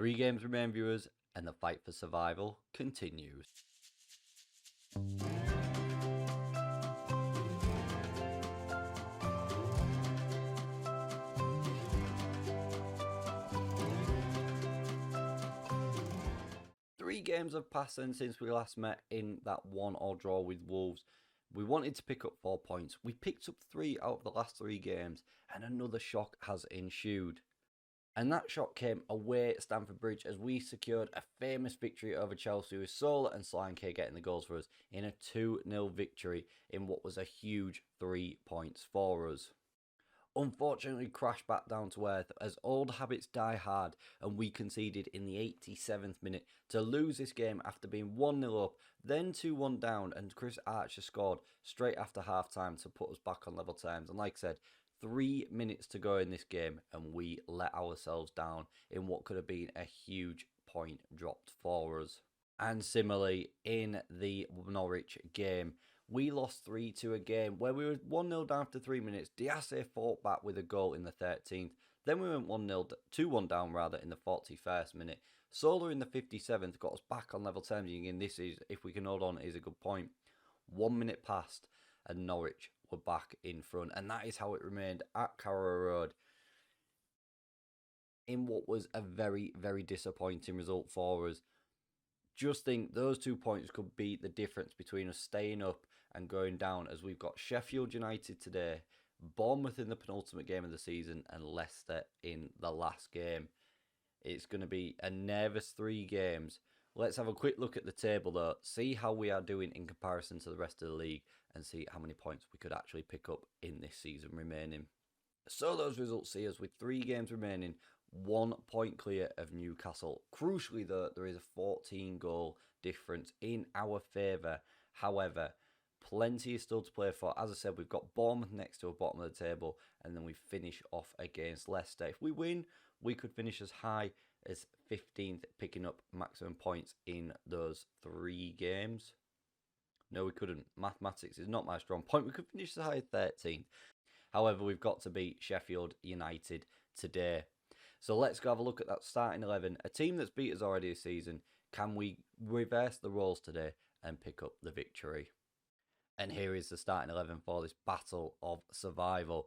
3 games remain, viewers, and the fight for survival continues. Three games have passed since we last met in that 1-1 draw with Wolves. We wanted to pick up 4 points. We picked up 3 out of the last 3 games, and another shock has ensued. And that shock came away at Stamford Bridge as we secured a famous victory over Chelsea with Sola and Solanke getting the goals for us in a 2-0 victory in what was a huge 3 points for us. Unfortunately, crashed back down to earth as old habits die hard, and we conceded in the 87th minute to lose this game after being 1-0 up, then 2-1 down, and Chris Archer scored straight after half-time to put us back on level terms. And like I said, 3 minutes to go in this game, and we let ourselves down in what could have been a huge point dropped for us. And similarly, in the Norwich game, we lost 3-2 again, where we were 1-0 down after 3 minutes. Diasse fought back with a goal in the 13th. Then we went 2-1 down in the 41st minute. Sola in the 57th got us back on level terms. Again, this is, if we can hold on, is a good point. 1 minute passed and Norwich were back in front. And that is how it remained at Carrow Road, in what was a very, very disappointing result for us. Just think those 2 points could be the difference between us staying up and going down, as we've got Sheffield United today, Bournemouth in the penultimate game of the season, and Leicester in the last game. It's going to be a nervous 3 games. Let's have a quick look at the table though, see how we are doing in comparison to the rest of the league, and see how many points we could actually pick up in this season remaining. So those results see us with 3 games remaining, 1 point clear of Newcastle. Crucially though, there is a 14 goal difference in our favour. However, plenty is still to play for. As I said, we've got Bournemouth next to the bottom of the table, and then we finish off against Leicester. If we win, we could finish as high as 15th, picking up maximum points in those 3 games. No, we couldn't. Mathematics is not my strong point. We could finish as high as 13th. However, we've got to beat Sheffield United today. So let's go have a look at that starting 11. A team that's beat us already this season. Can we reverse the roles today and pick up the victory? And here is the starting 11 for this battle of survival.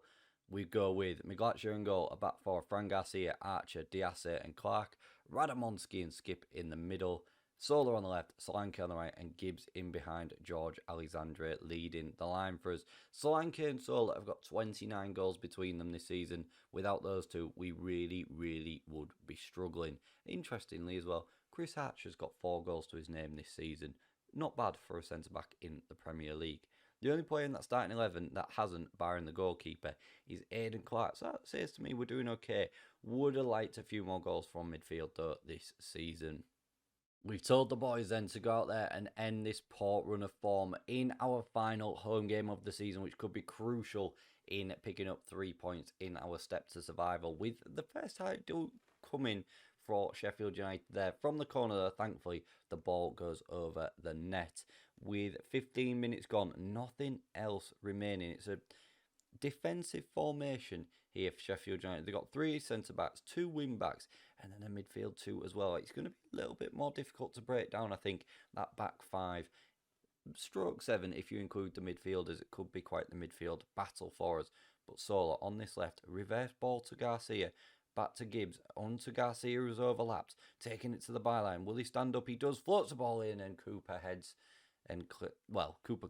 We go with Miglacic in goal, a back four, Fran Garcia, Archer, Diasse and Clark, Radomonsky and Skip in the middle, Sola on the left, Solanke on the right, and Gibbs in behind George Alexandre leading the line for us. Solanke and Sola have got 29 goals between them this season. Without those two, we really, really would be struggling. Interestingly as well, Chris Archer's got 4 goals to his name this season. Not bad for a centre-back in the Premier League. The only player in that starting 11 that hasn't, barring the goalkeeper, is Aidan Clark. So that says to me we're doing okay. Would have liked a few more goals from midfield though this season. We've told the boys then to go out there and end this poor run of form in our final home game of the season, which could be crucial in picking up 3 points in our step to survival. With the first height do come in for Sheffield United there. From the corner though, thankfully, the ball goes over the net. With 15 minutes gone, nothing else remaining. It's a defensive formation here for Sheffield United. They've got 3 centre-backs, 2 wing-backs, and then a midfield 2 as well. It's going to be a little bit more difficult to break down, I think, that back 5. Stroke 7, if you include the midfielders, it could be quite the midfield battle for us. But Sola on this left, reverse ball to Garcia, back to Gibbs, on to Garcia who's overlapped, taking it to the byline. Will he stand up? He does, floats the ball in, and Cooper heads, and Cooper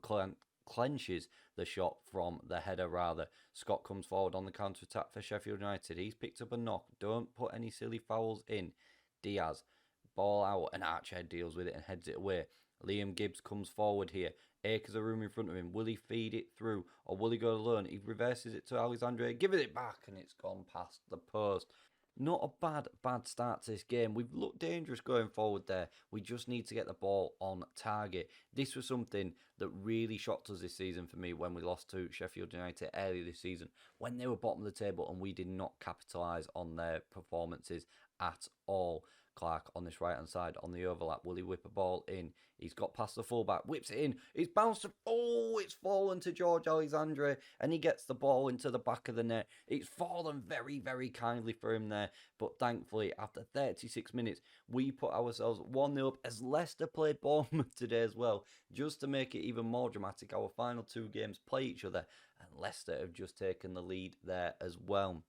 clenches the shot from the header rather. Scott comes forward on the counter-attack for Sheffield United. He's picked up a knock. Don't put any silly fouls in. Diaz, ball out, and Archer deals with it and heads it away. Liam Gibbs comes forward here. Acres of room in front of him. Will he feed it through or will he go alone? He reverses it to Alexandre. Give it back and it's gone past the post. Not a bad start to this game. We've looked dangerous going forward there. We just need to get the ball on target. This was something that really shocked us this season for me when we lost to Sheffield United earlier this season, when they were bottom of the table and we did not capitalise on their performances at all. Clark on this right hand side on the overlap. Will he whip a ball in? He's got past the fullback, whips it in. It's bounced. Oh, it's fallen to George Alexandre, and he gets the ball into the back of the net. It's fallen very, very kindly for him there. But thankfully, after 36 minutes, we put ourselves 1-0 up as Leicester played Bournemouth today as well. Just to make it even more dramatic, our final two games play each other, and Leicester have just taken the lead there as well.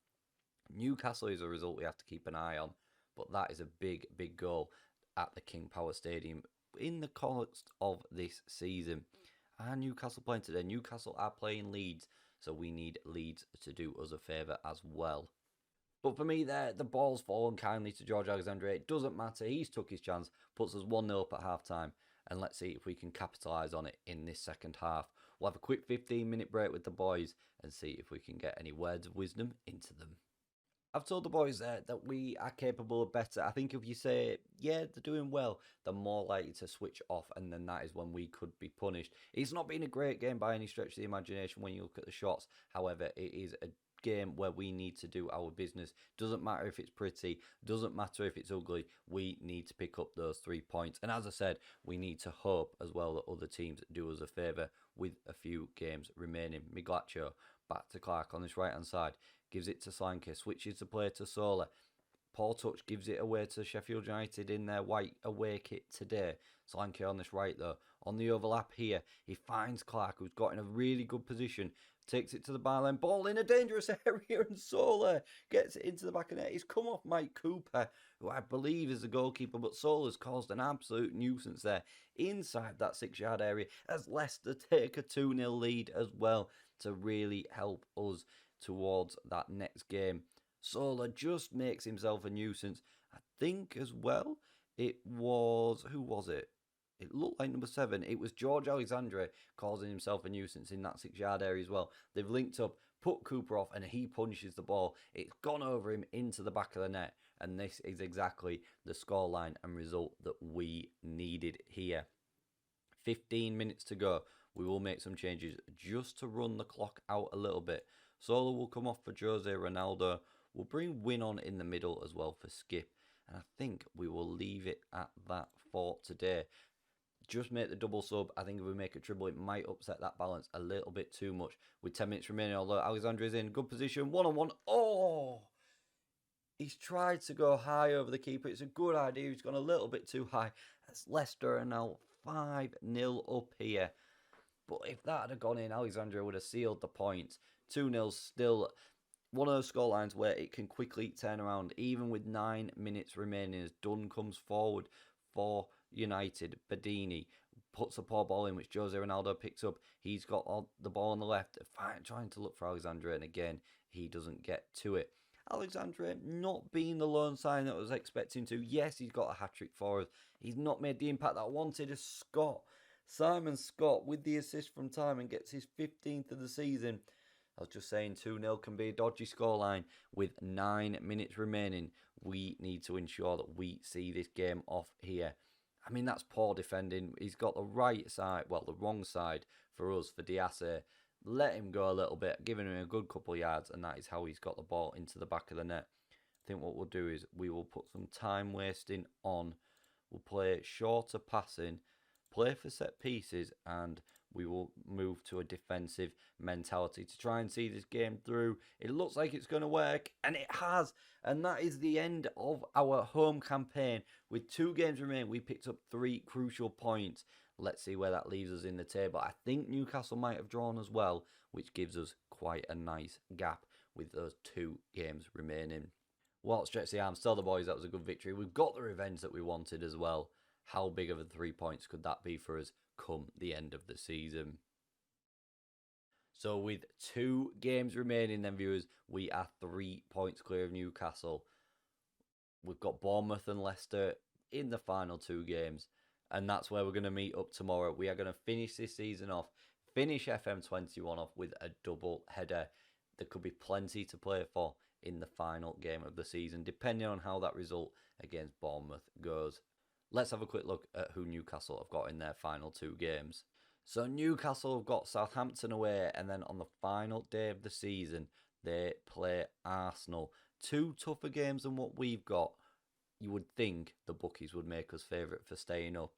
Newcastle is a result we have to keep an eye on, but that is a big, big goal at the King Power Stadium in the course of this season. And Newcastle playing today. Newcastle are playing Leeds, so we need Leeds to do us a favour as well. But for me there, the ball's fallen kindly to George Alexandre. It doesn't matter. He's took his chance, puts us 1-0 up at half-time. And let's see if we can capitalise on it in this second half. We'll have a quick 15-minute break with the boys and see if we can get any words of wisdom into them. I've told the boys that we are capable of better. I think if you say, yeah, they're doing well, they're more likely to switch off, and then that is when we could be punished. It's not been a great game by any stretch of the imagination when you look at the shots. However, it is a game where we need to do our business. Doesn't matter if it's pretty, doesn't matter if it's ugly, we need to pick up those 3 points. And as I said, we need to hope as well that other teams do us a favour with a few games remaining. Miglacho back to Clark on this right hand side. Gives it to Solanke, switches the play to Sola. Poor touch, gives it away to Sheffield United in their white away kit today. Solanke on this right though. On the overlap here, he finds Clark, who's got in a really good position. Takes it to the byline, ball in a dangerous area, and Sola gets it into the back of the net. He's come off Mike Cooper, who I believe is the goalkeeper, but Sola's caused an absolute nuisance there inside that 6-yard area as Leicester take a 2-0 lead as well to really help us towards that next game. Sola just makes himself a nuisance. I think as well it was, who was it? It looked like number 7. It was George Alexandre causing himself a nuisance in that 6-yard area as well. They've linked up, put Cooper off, and he punches the ball. It's gone over him into the back of the net, and this is exactly the scoreline and result that we needed here. 15 minutes to go. We will make some changes just to run the clock out a little bit. Sola will come off for Jose Ronaldo. We'll bring Win on in the middle as well for Skip. And I think we will leave it at that for today. Just make the double sub. I think if we make a triple, it might upset that balance a little bit too much. With 10 minutes remaining, although Alexandre is in good position. One-on-one. Oh! He's tried to go high over the keeper. It's a good idea. He's gone a little bit too high. As Leicester are now 5-0 up here. But if that had gone in, Alexandre would have sealed the points. 2-0 still one of those scorelines where it can quickly turn around, even with 9 minutes remaining, as Dunn comes forward for United. Badini puts a poor ball in, which Jose Ronaldo picks up. He's got the ball on the left, trying to look for Alexandre, and again, he doesn't get to it. Alexandre not being the lone sign that I was expecting to. Yes, he's got a hat-trick for us. He's not made the impact that I wanted as Scott. Simon Scott with the assist from Timon gets his 15th of the season. I was just saying 2-0 can be a dodgy scoreline. With 9 minutes remaining, we need to ensure that we see this game off here. I mean, that's poor defending. He's got the right side, well, the wrong side for us, for Diasse. Let him go a little bit, giving him a good couple of yards, and that is how he's got the ball into the back of the net. I think what we'll do is we will put some time wasting on. We'll play shorter passing, play for set pieces, and we will move to a defensive mentality to try and see this game through. It looks like it's going to work, and it has. And that is the end of our home campaign. With 2 games remaining, we picked up 3 crucial points. Let's see where that leaves us in the table. I think Newcastle might have drawn as well, which gives us quite a nice gap with those 2 games remaining. Well, stretch the arms, tell the boys that was a good victory. We've got the revenge that we wanted as well. How big of a 3 points could that be for us come the end of the season? So with 2 games remaining then, viewers, we are 3 points clear of Newcastle. We've got Bournemouth and Leicester in the final 2 games. And that's where we're going to meet up tomorrow. We are going to finish this season off, finish FM21 off with a double header. There could be plenty to play for in the final game of the season, depending on how that result against Bournemouth goes. Let's have a quick look at who Newcastle have got in their final 2 games. So Newcastle have got Southampton away, and then on the final day of the season, they play Arsenal. 2 tougher games than what we've got. you would think the bookies would make us favourite for staying up.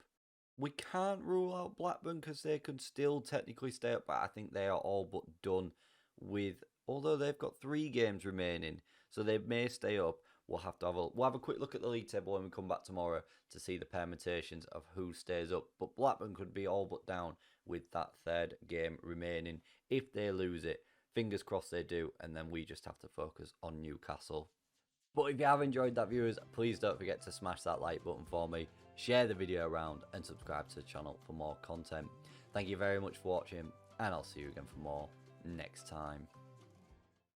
We can't rule out Blackburn because they could still technically stay up, but I think they are all but done with, although they've got 3 games remaining, so they may stay up. We'll have a quick look at the league table when we come back tomorrow to see the permutations of who stays up. But Blackburn could be all but down with that 3rd game remaining if they lose it. Fingers crossed they do, and then we just have to focus on Newcastle. But if you have enjoyed that, viewers, please don't forget to smash that like button for me, share the video around, and subscribe to the channel for more content. Thank you very much for watching, and I'll see you again for more next time.